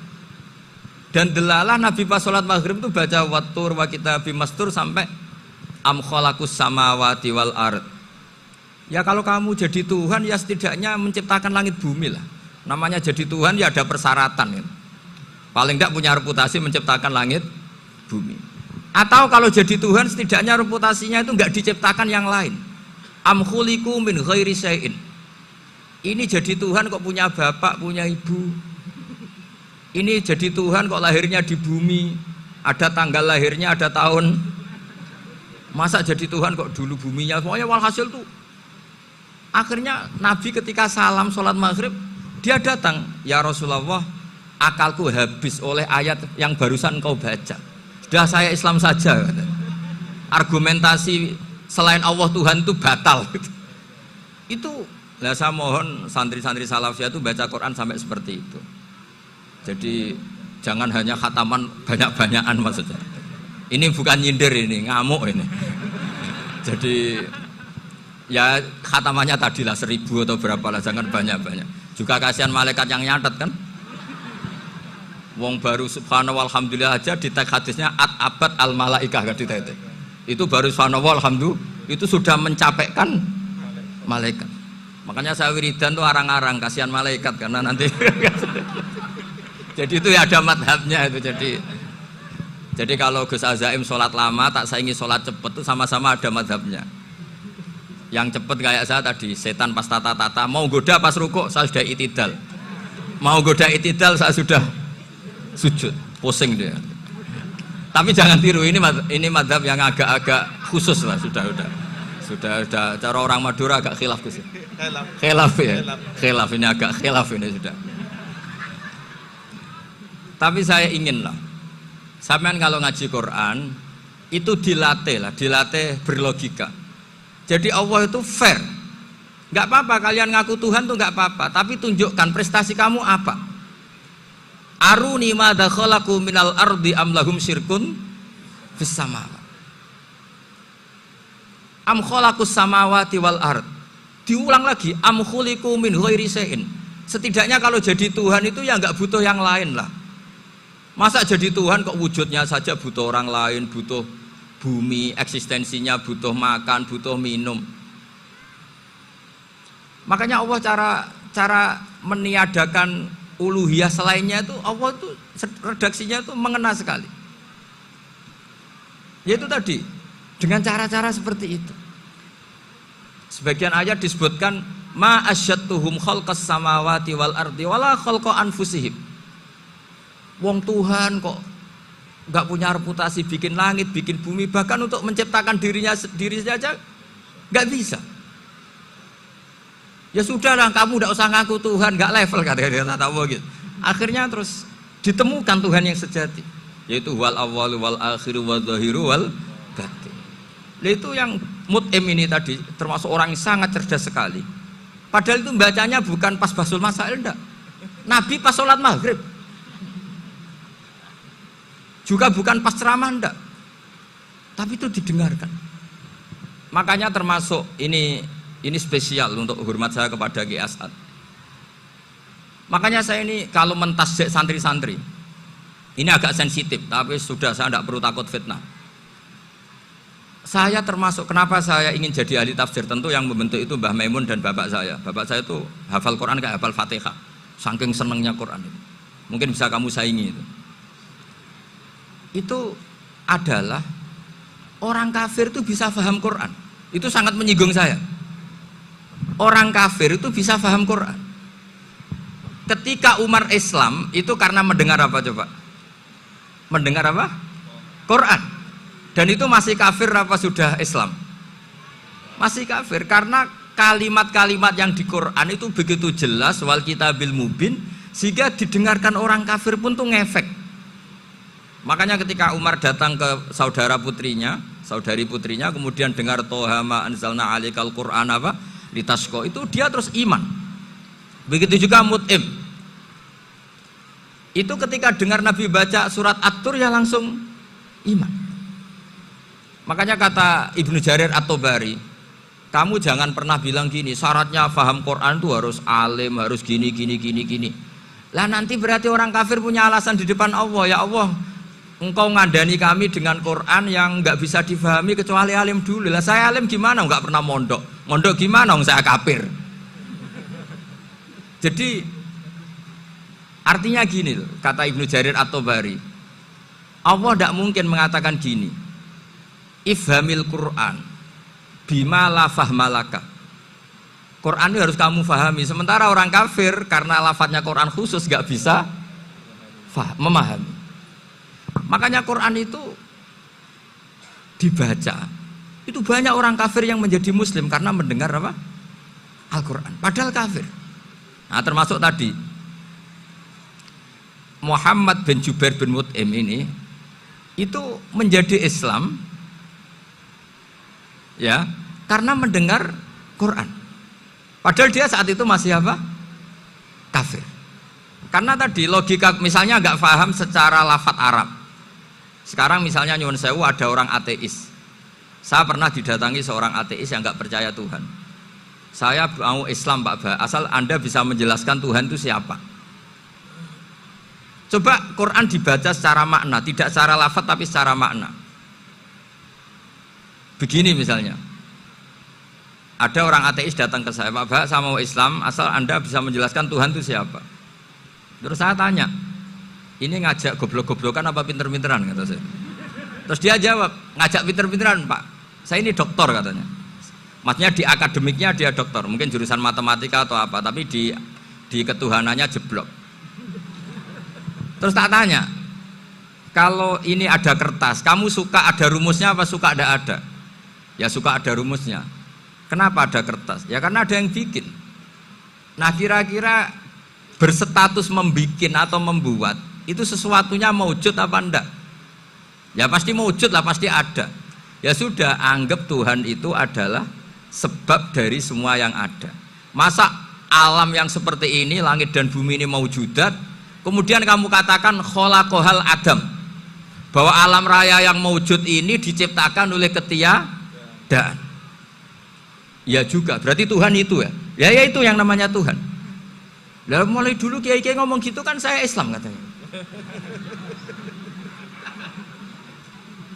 Dan delalah Nabi pas sholat maghrib itu baca wattur wa kitabim mastur sampai am khalaqus samawati wal ard. Ya kalau kamu jadi Tuhan ya setidaknya menciptakan langit bumi lah. Namanya jadi Tuhan ya ada persyaratan ya. Paling tidak punya reputasi menciptakan langit bumi. Atau kalau jadi Tuhan setidaknya reputasinya itu enggak diciptakan yang lain. Am khuliqu min ghairi syai'in. Ini jadi Tuhan kok punya bapak, punya ibu. Ini jadi Tuhan kok lahirnya di bumi. Ada tanggal lahirnya, ada tahun. Masa jadi Tuhan kok dulu buminya semuanya walhasil tuh. Akhirnya Nabi ketika salam sholat maghrib dia datang, ya Rasulullah, akalku habis oleh ayat yang barusan kau baca. Sudah saya Islam saja. Argumentasi selain Allah Tuhan itu batal. Itu, lah saya mohon santri-santri salafiyah itu baca Quran sampai seperti itu. Jadi jangan hanya khataman banyak-banyakan maksudnya. Ini bukan nyindir ini, ngamuk ini. Jadi ya khatamannya tadilah 1000 atau berapa lah, jangan banyak-banyak. Juga kasihan malaikat yang nyatet kan. Wong baru subhanallah alhamdulillah aja di teks hadisnya abad al malaikah kan di teks. Itu baru subhanallah alhamdulillah itu sudah mencapaikan malaikat. Makanya saya wiridan tuh arang-arang kasihan malaikat karena nanti jadi itu ya ada madhabnya itu. Jadi kalau Gus Azaim sholat lama tak saingi sholat cepet itu sama-sama ada madhabnya. Yang cepet kayak saya tadi, setan pas tata-tata mau goda pas rukuk saya sudah itidal, mau goda itidal saya sudah sujud, pusing dia. Tapi jangan tiru, ini madhab yang agak-agak khusus lah, sudah cara orang Madura agak khilaf Gus. Khilaf ya, khilaf ini agak khilaf ini sudah. Tapi saya ingin lah, sampean kalau ngaji Quran itu dilatih berlogika. Jadi Allah itu fair, nggak apa-apa kalian ngaku Tuhan tuh nggak apa-apa, tapi tunjukkan prestasi kamu apa. Aruni madza khalaqu minal ardi am lahum syirkun fis samawati. Am khalaqus samawati wal ard. Diulang lagi, am khuliqu min ghairi syai'in. Setidaknya kalau jadi Tuhan itu ya nggak butuh yang lain lah. Masa jadi Tuhan kok wujudnya saja butuh orang lain, butuh bumi, eksistensinya butuh makan, butuh minum. Makanya Allah cara meniadakan uluhiyah selainnya itu Allah itu redaksinya itu mengena sekali. Yaitu tadi dengan cara-cara seperti itu. Sebagian ayat disebutkan ma asyattuhum khalqas samawati wal ardi wala khalqa anfusihim. Wong Tuhan kok nggak punya reputasi bikin langit, bikin bumi, bahkan untuk menciptakan dirinya sendiri saja nggak bisa. Ya sudahlah, kamu nggak usah ngaku Tuhan, nggak level kata Allah gitu. Akhirnya terus ditemukan Tuhan yang sejati, yaitu wal awwalu wal akhiru wal zahiru wal batin. Itu yang mut'im ini tadi termasuk orang yang sangat cerdas sekali. Padahal itu bacanya bukan pas basul masail, enggak. Nabi pas sholat maghrib. Juga bukan pas ceramah, enggak. Tapi itu didengarkan. Makanya termasuk ini spesial untuk hormat saya kepada Ki As'ad. Makanya saya ini kalau mentasjik santri-santri, ini agak sensitif, tapi sudah saya tidak perlu takut fitnah. Saya termasuk, kenapa saya ingin jadi ahli tafsir, tentu yang membentuk itu Mbah Maimun dan bapak saya. Bapak saya itu hafal Quran kayak hafal Fatihah, saking senengnya Quran itu. Mungkin bisa kamu saingi itu. Itu adalah orang kafir itu bisa paham Quran. Itu sangat menyinggung saya. Orang kafir itu bisa paham Quran. Ketika Umar Islam itu karena mendengar apa coba? Mendengar apa? Quran. Dan itu masih kafir apa sudah Islam? Masih kafir karena kalimat-kalimat yang di Quran itu begitu jelas wal kitabil mubin sehingga didengarkan orang kafir pun tuh ngefek. Makanya ketika Umar datang ke saudari putrinya, kemudian dengar Toha ma anzalna alikal Quran apa? Litasqa, itu dia terus iman. Begitu juga Mut'im. Itu ketika dengar Nabi baca surat At-Tur ya langsung iman. Makanya kata Ibnu Jarir At-Tabari, kamu jangan pernah bilang gini, syaratnya paham Quran itu harus alim, harus gini. Lah nanti berarti orang kafir punya alasan di depan Allah, ya Allah, engkau ngandani kami dengan Quran yang nggak bisa difahami kecuali alim dulu. Lah saya alim gimana? Nggak pernah mondok. Mondok gimana? Saya kafir. Jadi artinya gini loh, kata Ibnu Jarir At-Tabari, Allah tidak mungkin mengatakan gini, ifhamil Quran bima la fahmalaka. Quran itu harus kamu fahami. Sementara orang kafir karena lafadznya Quran khusus gak bisa memahami. Makanya Quran itu dibaca. Itu banyak orang kafir yang menjadi muslim karena mendengar apa? Al-Quran. Padahal kafir. Nah termasuk tadi Muhammad bin Jubair bin Mut'im ini itu menjadi Islam ya karena mendengar Quran. Padahal dia saat itu masih apa? Kafir. Karena tadi logika misalnya nggak paham secara lafadz Arab. Sekarang misalnya nyuwun sewu ada orang ateis. Saya pernah didatangi seorang ateis yang nggak percaya Tuhan. Saya mau Islam Pak Ba, asal Anda bisa menjelaskan Tuhan itu siapa. Coba Quran dibaca secara makna, tidak secara lafadz tapi secara makna. Begini misalnya, ada orang ateis datang ke saya, Pak Ba, saya mau Islam, asal Anda bisa menjelaskan Tuhan itu siapa. Terus saya tanya, ini ngajak goblok-goblokan apa pinter-pinteran, kata saya. Terus dia jawab, ngajak pinter-pinteran Pak, saya ini doktor katanya. Maksudnya di akademiknya dia doktor, mungkin jurusan matematika atau apa, tapi di ketuhanannya jeblok. Terus tak tanya, kalau ini ada kertas, kamu suka ada rumusnya apa suka ada? Ya suka ada rumusnya. Kenapa ada kertas? Ya karena ada yang bikin. Nah kira-kira berstatus membikin atau membuat itu sesuatunya maujud apa enggak? Ya pasti maujud lah, pasti ada. Ya sudah, anggap Tuhan itu adalah sebab dari semua yang ada. Masa alam yang seperti ini, langit dan bumi ini maujudat, kemudian kamu katakan kholaqohal adam, bahwa alam raya yang maujud ini diciptakan oleh ketiadaan. Ya juga, berarti Tuhan itu ya. Ya itu yang namanya Tuhan. Lalu mulai dulu kiai-kiai ngomong gitu kan saya Islam katanya.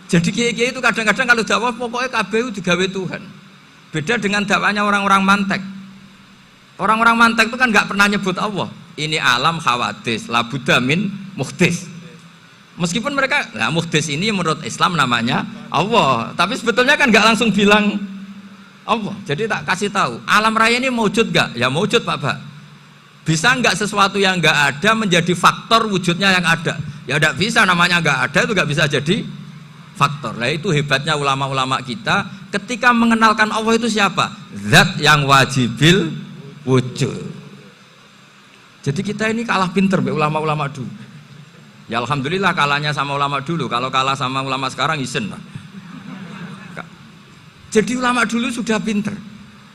Jadi kiai-kiai itu kadang-kadang kalau dakwah pokoknya KBU digawe Tuhan. Beda dengan dakwanya orang-orang mantek. Orang-orang mantek itu kan nggak pernah nyebut Allah. Ini alam khawadis, labuda min muhdis. Meskipun mereka, nah muhdis ini menurut Islam namanya Allah. Tapi sebetulnya kan nggak langsung bilang Allah. Jadi tak kasih tahu, alam raya ini mewujud nggak? Ya mewujud Pak Ba. Bisa nggak sesuatu yang nggak ada menjadi faktor wujudnya yang ada? Ya nggak bisa, namanya nggak ada itu nggak bisa jadi faktor. Nah itu hebatnya ulama-ulama kita ketika mengenalkan Allah itu siapa? Zat yang wajibil wujud. Jadi kita ini kalah pinter ulama-ulama dulu. Ya alhamdulillah kalahnya sama ulama dulu. Kalau kalah sama ulama sekarang isen lah. Jadi ulama dulu sudah pinter.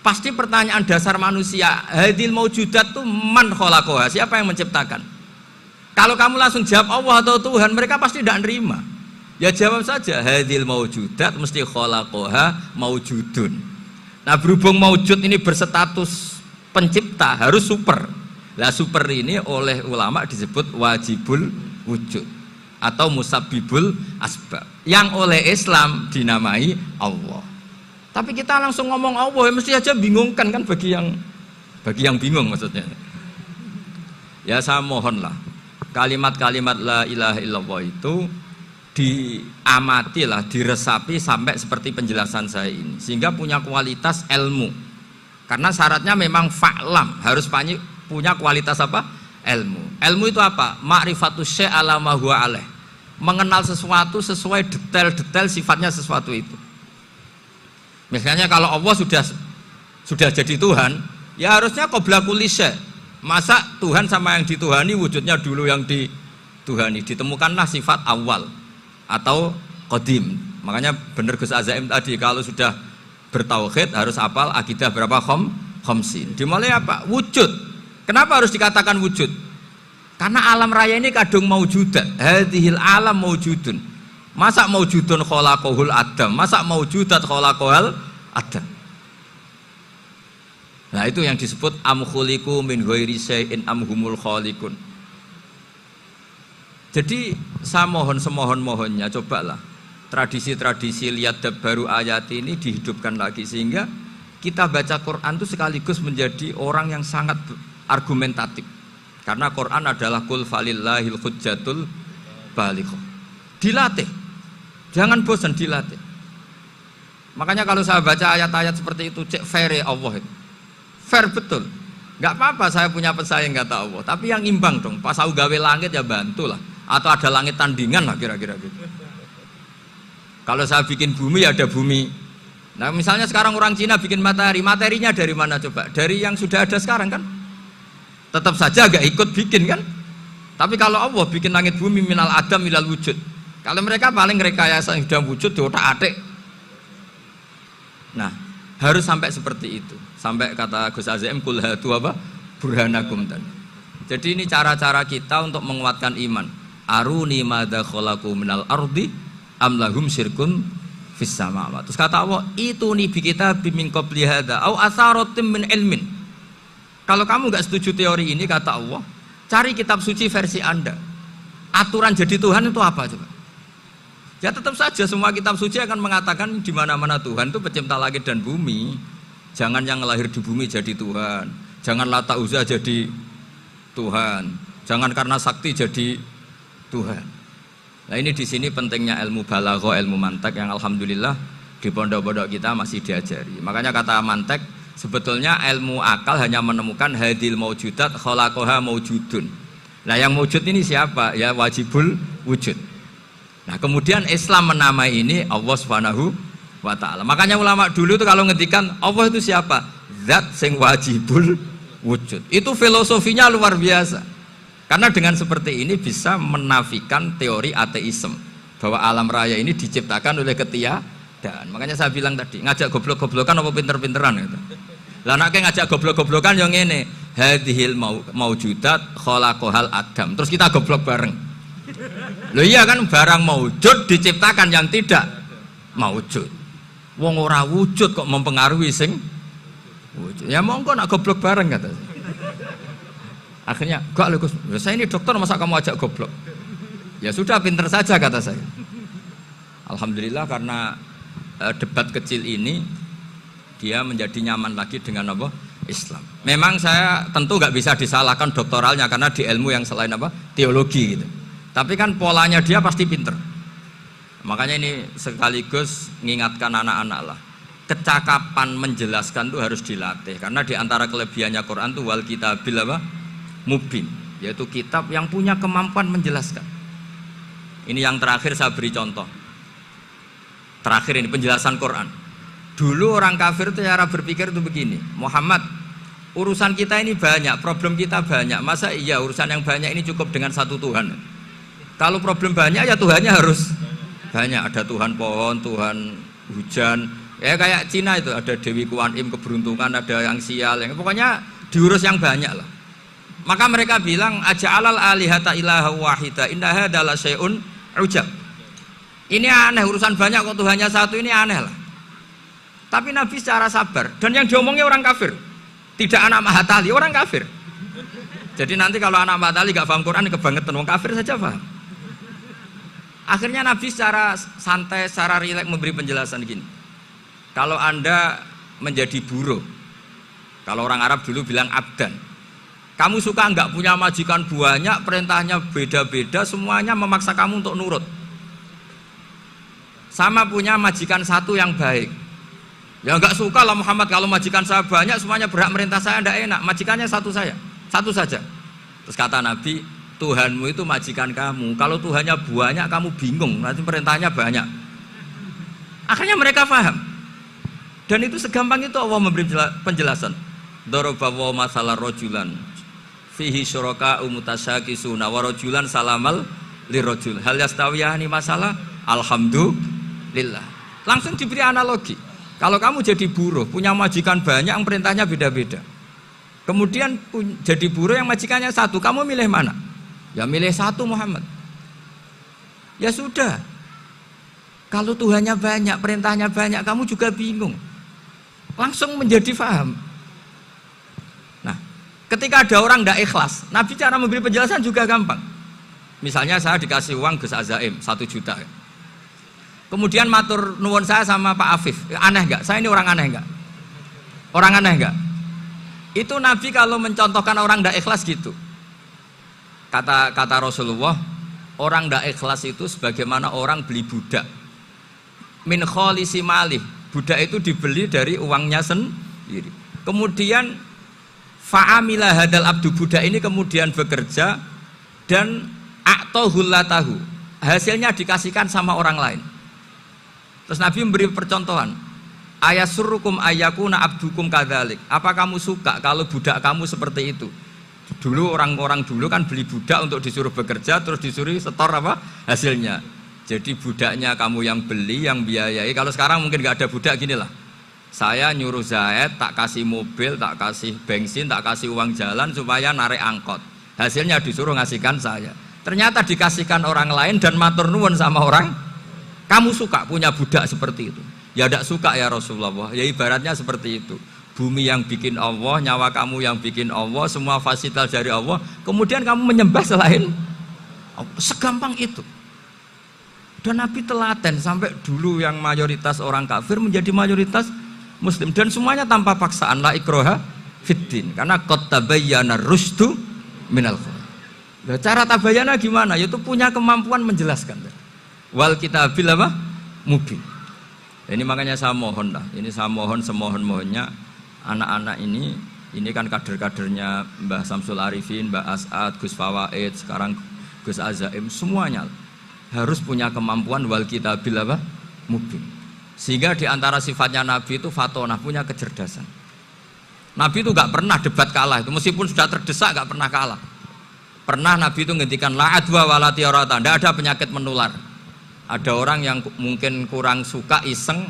Pasti pertanyaan dasar manusia, hadil maujudat tuh man kholaqoha, siapa yang menciptakan? Kalau kamu langsung jawab Allah atau Tuhan, mereka pasti tidak nerima. Ya jawab saja, hadil maujudat mesti kholaqoha maujudun. Nah berhubung maujud ini berstatus pencipta, harus super. Lah super ini oleh ulama disebut wajibul wujud atau musabbibul asbab, yang oleh Islam dinamai Allah. Tapi kita langsung ngomong Allah, ya mesti aja bingungkan kan bagi yang bingung maksudnya. Ya saya mohonlah kalimat-kalimat la ilaha illallah itu diamatilah, diresapi sampai seperti penjelasan saya ini, sehingga punya kualitas ilmu. Karena syaratnya memang fa'lam, harus punya kualitas apa? Ilmu. Ilmu itu apa? Ma'rifatus syai' ala ma huwa alaih. Mengenal sesuatu sesuai detail-detail sifatnya sesuatu itu. Misalnya kalau Allah sudah jadi Tuhan, ya harusnya qabla kulli syai'. Masa Tuhan sama yang dituhani wujudnya dulu yang dituhani? Ditemukanlah sifat awal atau qadim. Makanya benar Gus Azaim tadi, kalau sudah bertauhid harus hafal akidah berapa khamsin. Dimulai apa? Wujud. Kenapa harus dikatakan wujud? Karena alam raya ini kadung maujudat. Hadhil alam maujudun. Masa maujudun khalaqahul adam? Masa maujudat khalaqahul adam? Nah itu yang disebut am khuliqu min ghairi syai'in am humul khaliqun. Jadi saya mohon semohon-mohonnya, cobalah tradisi-tradisi lihat baru ayat ini dihidupkan lagi sehingga kita baca Quran itu sekaligus menjadi orang yang sangat argumentatif. Karena Quran adalah qul falillahil hujjatul balighah. Dilatih. Jangan bosan dilatih. Makanya kalau saya baca ayat-ayat seperti itu cek fair Allah itu. Fair betul. Enggak apa-apa saya punya pesaing kata Allah, tapi yang imbang dong. Pas aku gawe langit ya bantulah. Atau ada langit tandingan lah kira-kira gitu. Kalau saya bikin bumi ya ada bumi. Nah misalnya sekarang orang Cina bikin matahari, materinya dari mana coba? Dari yang sudah ada sekarang kan? Tetap saja agak ikut bikin kan? Tapi kalau Allah bikin langit bumi minal adam minal wujud. Kalau mereka paling rekayasa yang sudah wujud di otak-atik. Nah harus sampai seperti itu. Sampai kata Gus Azim kul hatu apa? Burhanakum tadi. Jadi ini cara-cara kita untuk menguatkan iman. Aruni madza khalaqu minal ardi am lahum syirkun fis samawati. Terus kata Allah, itu nih bi kita min qabli hadza au atharatim min ilmin. Kalau kamu enggak setuju teori ini kata Allah, cari kitab suci versi Anda. Aturan jadi Tuhan itu apa coba? Ya tetap saja semua kitab suci akan mengatakan di mana-mana Tuhan itu pencipta langit dan bumi. Jangan yang lahir di bumi jadi Tuhan. Jangan Lata Uzza jadi Tuhan. Jangan karena sakti jadi Tuhan. Nah ini di sini pentingnya ilmu balaghah, ilmu mantek yang alhamdulillah di pondok-pondok kita masih diajari. Makanya kata mantek sebetulnya ilmu akal hanya menemukan hadil maujudat khalaqaha maujudun. Nah yang maujud ini siapa? Ya wajibul wujud. Nah kemudian Islam menamai ini Allah Subhanahu wa ta'ala. Makanya ulama dulu itu kalau ngendikan Allah itu siapa? Zat sing wajibul wujud. Itu filosofinya luar biasa. Karena dengan seperti ini bisa menafikan teori ateisme bahwa alam raya ini diciptakan oleh ketiadaan. Makanya saya bilang tadi ngajak goblok-goblokan apa pinter-pinteran gitu. Lah nek ngajak goblok-goblokan yang ini hadhil maujudat khalaqahal adam. Terus kita goblok bareng. Loh iya kan barang maujud diciptakan yang tidak maujud. Wong ora wujud kok mempengaruhi sing wujud. Ya monggo nak goblok bareng kata. Akhirnya, enggak loh Gus, saya ini dokter masa kamu ajak goblok? Ya sudah pinter saja kata saya. Alhamdulillah karena debat kecil ini dia menjadi nyaman lagi dengan apa? Islam. Memang saya tentu nggak bisa disalahkan doktoralnya karena di ilmu yang selain apa? Teologi gitu. Tapi kan polanya dia pasti pinter. Makanya ini sekaligus mengingatkan anak-anak lah. Kecakapan menjelaskan itu harus dilatih karena di antara kelebihannya Quran itu wal kitabil apa? Mubin, yaitu kitab yang punya kemampuan menjelaskan. Ini yang terakhir saya beri contoh. Terakhir ini penjelasan Quran. Dulu orang kafir itu cara berpikir itu begini, Muhammad, urusan kita ini banyak, problem kita banyak. Masa iya urusan yang banyak ini cukup dengan satu Tuhan? Kalau problem banyak ya Tuhannya harus banyak. Ada Tuhan pohon, Tuhan hujan. Ya kayak Cina itu ada Dewi Kuan Im keberuntungan, ada yang sial, yang pokoknya diurus yang banyak lah. Maka mereka bilang aja'alal alihata ilaha wahida inna hadza la syai'un ujab. Ini aneh urusan banyak kok Tuhannya satu, ini aneh lah. Tapi Nabi secara sabar dan yang diomongnya orang kafir. Tidak anak Mahatali, orang kafir. Jadi nanti kalau anak Mahatali gak paham Quran kebangetan, orang kafir saja paham. Akhirnya Nabi secara santai, secara rileks memberi penjelasan gini. Kalau Anda menjadi buruh, kalau orang Arab dulu bilang abdan. Kamu suka enggak punya majikan banyak, perintahnya beda-beda, semuanya memaksa kamu untuk nurut. Sama punya majikan satu yang baik. Ya enggak suka lah Muhammad kalau majikan saya banyak, semuanya berhak merintah saya, enggak enak. Majikannya satu saja. Terus kata Nabi, Tuhanmu itu majikan kamu. Kalau Tuhannya banyak, kamu bingung, nanti perintahnya banyak. Akhirnya mereka paham. Dan itu segampang itu Allah memberi penjelasan. Daraba wa masalah rojulan fihi syuraka umutasyakisuna wa rajulan salamal lirajul hal yastawiyani masalah alhamdulillah. Langsung diberi analogi. Kalau kamu jadi buruh punya majikan banyak yang perintahnya beda-beda, Kemudian jadi buruh yang majikannya satu, kamu milih mana? Ya milih satu Muhammad. Ya sudah. Kalau Tuhannya banyak, perintahnya banyak, kamu juga bingung. Langsung menjadi faham. Nah, ketika ada orang tidak ikhlas, Nabi cara memberi penjelasan juga gampang. Misalnya saya dikasih uang Gus Azaim 1 juta. Kemudian matur nuwun saya sama Pak Afif, aneh enggak? Saya ini orang aneh enggak? Orang aneh enggak? Itu Nabi kalau mencontohkan orang tidak ikhlas gitu. Kata Rasulullah, orang tidak ikhlas itu sebagaimana orang beli budak. Min kholisi malih, budak itu dibeli dari uangnya sendiri. Kemudian fa'amila hadal abdu, budak ini kemudian bekerja dan a'tohullatahu, hasilnya dikasihkan sama orang lain. Terus Nabi memberi percontohan, ayasurrukum ayyakuna abdukum kadzalik. Apa kamu suka kalau budak kamu seperti itu? Dulu orang-orang dulu kan beli budak untuk disuruh bekerja, terus disuruh setor apa hasilnya. Jadi budaknya kamu yang beli, yang biayai. Kalau sekarang mungkin nggak ada budak, gini lah. Saya nyuruh Zaid, tak kasih mobil, tak kasih bensin, tak kasih uang jalan supaya narik angkot. Hasilnya disuruh ngasihkan saya. Ternyata dikasihkan orang lain dan matur nuwun sama orang. Kamu suka punya budak seperti itu? Ya tidak suka ya Rasulullah. Ya ibaratnya seperti itu. Bumi yang bikin Allah, nyawa kamu yang bikin Allah, semua fasilitas dari Allah. Kemudian kamu menyembah selain Allah. Segampang itu. Dan Nabi telaten sampai dulu yang mayoritas orang kafir menjadi mayoritas Muslim, dan semuanya tanpa paksaan, la ikroha fiddin, karena qad tabayyana rusdu minal ghayy. Nah, cara tabayana gimana? Yaitu punya kemampuan menjelaskan. Wal kitabil apa? Mubin. Ini makanya saya mohon lah, ini saya mohon semohon-mohonnya anak-anak ini kan kader-kadernya Mbah Samsul Arifin, Mbah As'ad, Gus Fawaid, sekarang Gus Azaim, semuanya harus punya kemampuan wal kitabil apa? Mubin. Sehingga diantara sifatnya Nabi itu fatonah, punya kecerdasan. Nabi itu gak pernah debat kalah, itu meskipun sudah terdesak gak pernah kalah. Pernah Nabi itu ngendikan la adwa wala tiarata, tidak ada penyakit menular. Ada orang yang mungkin kurang suka iseng,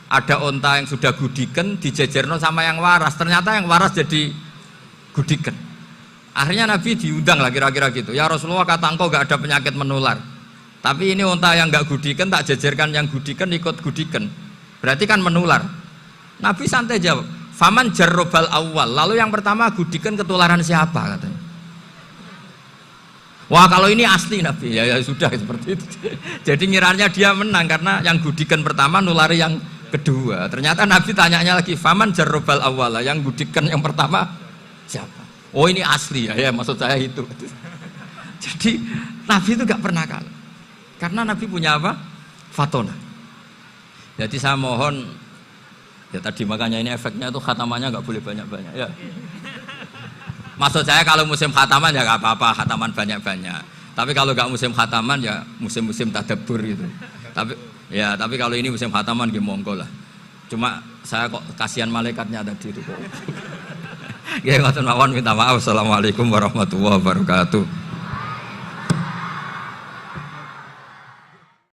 ada onta yang sudah gudiken dijejerno sama yang waras, ternyata yang waras jadi gudiken. Akhirnya Nabi diundang lah kira-kira gitu. Ya Rasulullah, kata engkau gak ada penyakit menular, tapi ini onta yang gak gudiken tak jejerkan yang gudiken ikut gudiken, berarti kan menular. Nabi santai jawab, faman jarrobal awal, lalu yang pertama gudiken ketularan siapa katanya. Wah kalau ini asli Nabi, ya sudah seperti itu. Jadi ngiranya dia menang karena yang gudikan pertama nulari yang kedua. Ternyata Nabi tanyanya lagi, faman jarrobal awala, yang gudikan yang pertama siapa? Oh ini asli ya, maksud saya itu. Jadi Nabi itu gak pernah kalah, karena Nabi punya apa? Fatona. Jadi saya mohon, ya tadi makanya ini efeknya itu khatamannya gak boleh banyak-banyak ya. Maksud saya kalau musim khataman ya gak apa-apa, khataman banyak-banyak. Tapi kalau gak musim khataman ya musim-musim tadabbur gitu. Tapi kalau ini musim khataman ya monggo lah. Cuma saya kok kasihan malaikatnya tadi itu kok. Ya ngoten mawon, minta maaf. Assalamualaikum warahmatullahi wabarakatuh.